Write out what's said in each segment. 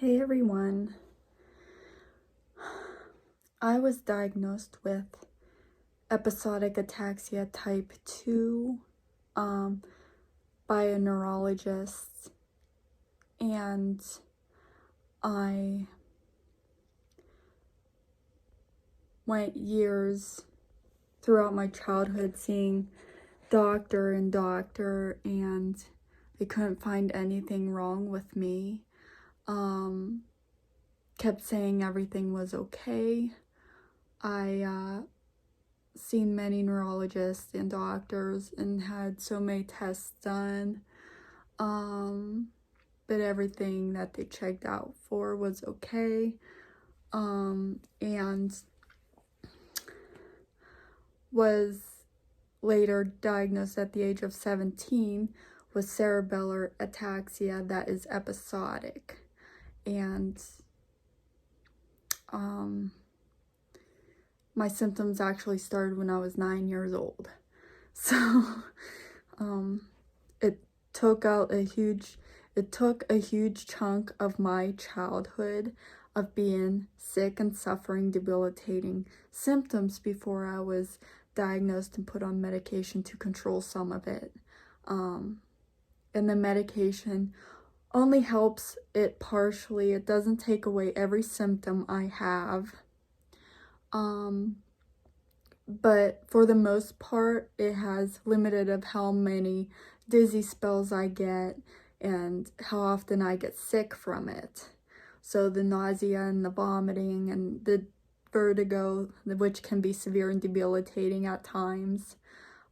Hey everyone. I was diagnosed with episodic ataxia type 2 by a neurologist, and I went years throughout my childhood seeing doctor and they couldn't find anything wrong with me. Kept saying everything was okay. I seen many neurologists and doctors and had so many tests done, but everything that they checked out for was okay, and was later diagnosed at the age of 17 with cerebellar ataxia that is episodic. And my symptoms actually started when I was 9 years old. So it took a huge chunk of my childhood of being sick and suffering debilitating symptoms before I was diagnosed and put on medication to control some of it. And the medication only helps it partially. It doesn't take away every symptom I have. But for the most part, it has limited of how many dizzy spells I get and how often I get sick from it. So the nausea and the vomiting and the vertigo, which can be severe and debilitating at times.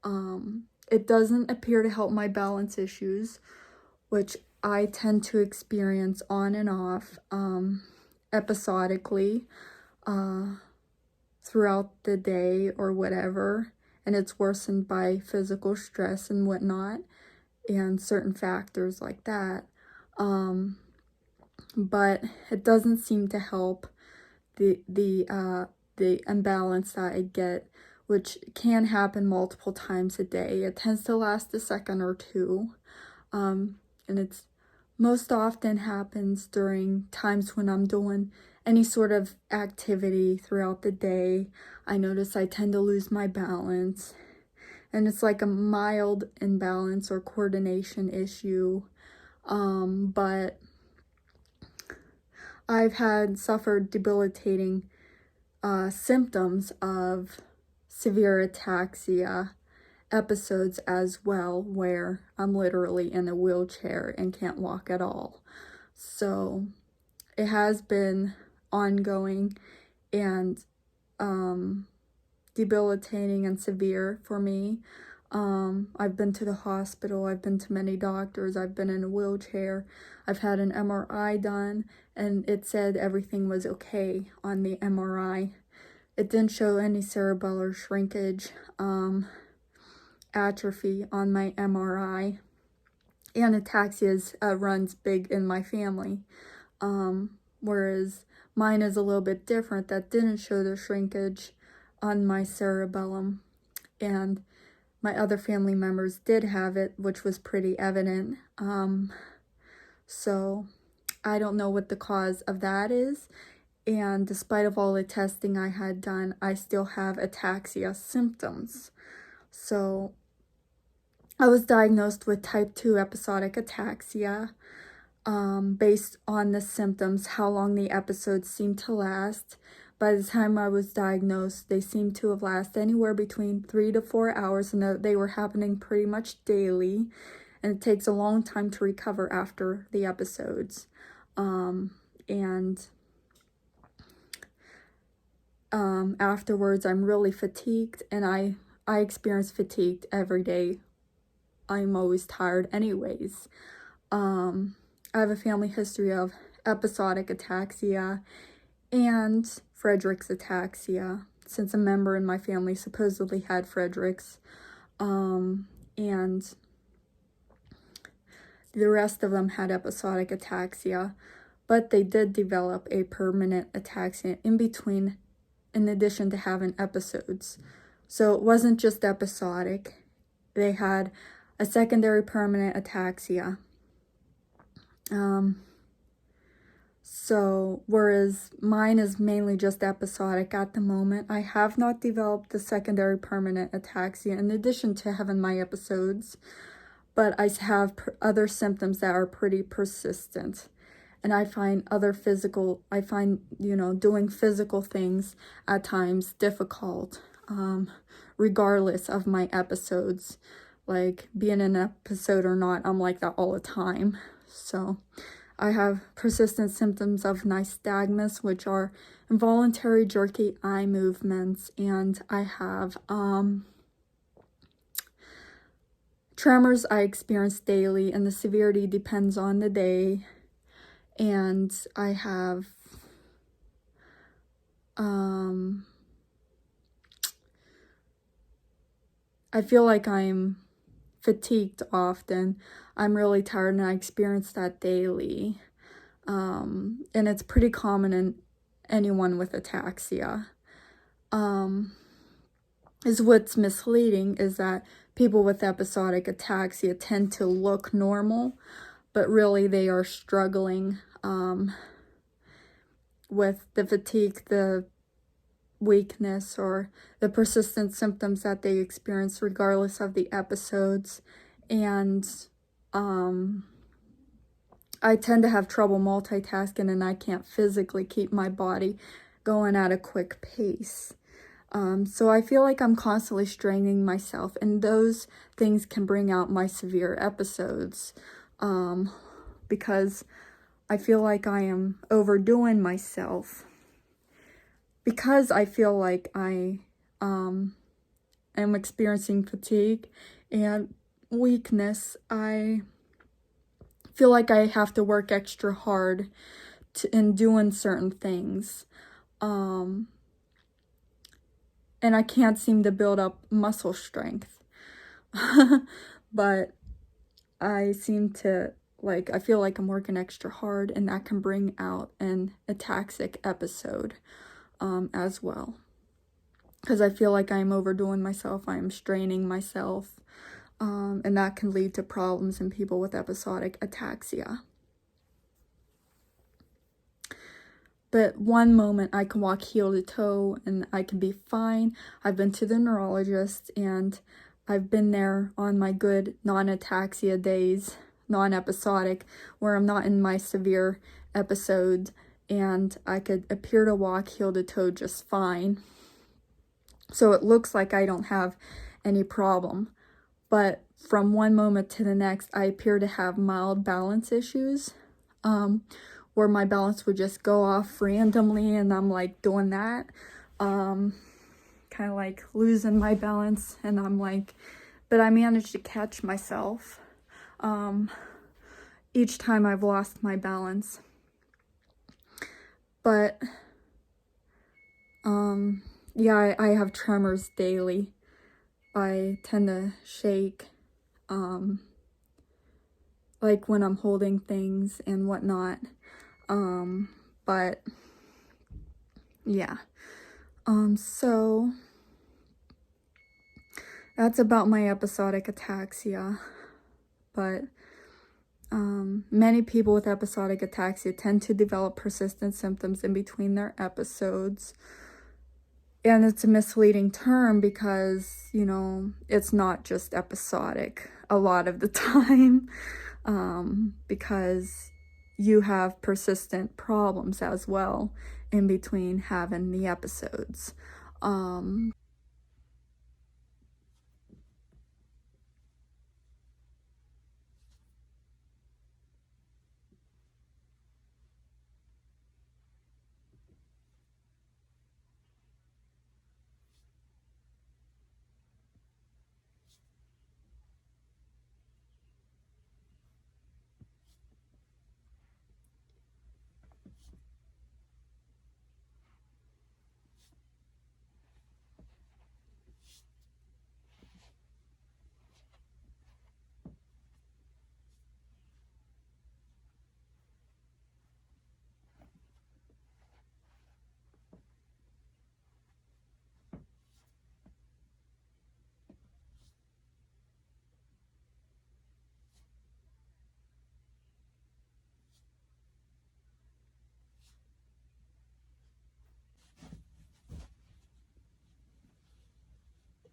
It doesn't appear to help my balance issues, which I tend to experience on and off episodically throughout the day or whatever, and it's worsened by physical stress and whatnot and certain factors like that. But it doesn't seem to help the imbalance that I get, which can happen multiple times a day. It tends to last a second or two, and it's most often happens during times when I'm doing any sort of activity throughout the day. I notice I tend to lose my balance, and it's like a mild imbalance or coordination issue, but I've suffered debilitating symptoms of severe ataxia episodes as well, where I'm literally in a wheelchair and can't walk at all. So it has been ongoing and debilitating and severe for me. I've been to the hospital, I've been to many doctors, I've been in a wheelchair, I've had an MRI done, and it said everything was okay on the MRI. It didn't show any cerebellar shrinkage, atrophy on my MRI, and ataxia runs big in my family, whereas mine is a little bit different. That didn't show the shrinkage on my cerebellum, and my other family members did have it, which was pretty evident. So I don't know what the cause of that is, and despite of all the testing I had done, I still have ataxia symptoms. So I was diagnosed with type 2 episodic ataxia based on the symptoms, how long the episodes seemed to last. By the time I was diagnosed, they seemed to have lasted anywhere between 3 to 4 hours, and they were happening pretty much daily, and it takes a long time to recover after the episodes. Afterwards, I'm really fatigued, and I experience fatigue every day. I'm always tired anyways. I have a family history of episodic ataxia and Friedreich's ataxia, since a member in my family supposedly had Friedreich's, and the rest of them had episodic ataxia, but they did develop a permanent ataxia in addition to having episodes. So it wasn't just episodic. They had a secondary permanent ataxia. So, whereas mine is mainly just episodic at the moment, I have not developed the secondary permanent ataxia in addition to having my episodes, but I have other symptoms that are pretty persistent. And I find doing physical things at times difficult, regardless of my episodes. Like, being in an episode or not, I'm like that all the time. So, I have persistent symptoms of nystagmus, which are involuntary jerky eye movements, and I have tremors I experience daily, and the severity depends on the day. And I have I feel like I'm fatigued often. I'm really tired, and I experience that daily. And it's pretty common in anyone with ataxia. Is what's misleading is that people with episodic ataxia tend to look normal, but really they are struggling with the fatigue, the weakness, or the persistent symptoms that they experience regardless of the episodes. And I tend to have trouble multitasking, and I can't physically keep my body going at a quick pace. So I feel like I'm constantly straining myself, and those things can bring out my severe episodes, because I feel like I am overdoing myself. Because I feel like I am experiencing fatigue and weakness, I feel like I have to work extra hard in doing certain things. And I can't seem to build up muscle strength. But I seem to, I feel like I'm working extra hard, and that can bring out an ataxic episode as well. Because I feel like I'm overdoing myself, I am straining myself, and that can lead to problems in people with episodic ataxia. But one moment I can walk heel to toe and I can be fine. I've been to the neurologist, and I've been there on my good non-ataxia days, non-episodic, where I'm not in my severe episode, and I could appear to walk heel to toe just fine. So it looks like I don't have any problem. But from one moment to the next, I appear to have mild balance issues, where my balance would just go off randomly, and I'm like doing that, kind of like losing my balance, and I'm like, but I managed to catch myself each time I've lost my balance. But yeah, I have tremors daily. I tend to shake, like when I'm holding things and whatnot. But yeah. So that's about my episodic ataxia. But many people with episodic ataxia tend to develop persistent symptoms in between their episodes. And it's a misleading term because, it's not just episodic a lot of the time, because you have persistent problems as well in between having the episodes.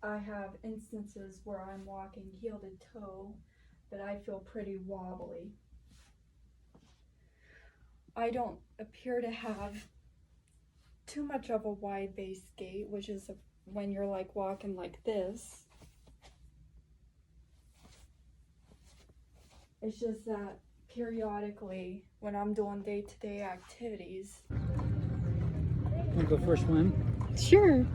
I have instances where I'm walking heel to toe, but I feel pretty wobbly. I don't appear to have too much of a wide base gait, which is when you're like walking like this. It's just that periodically when I'm doing day-to-day activities. Want to go for a swim? Sure.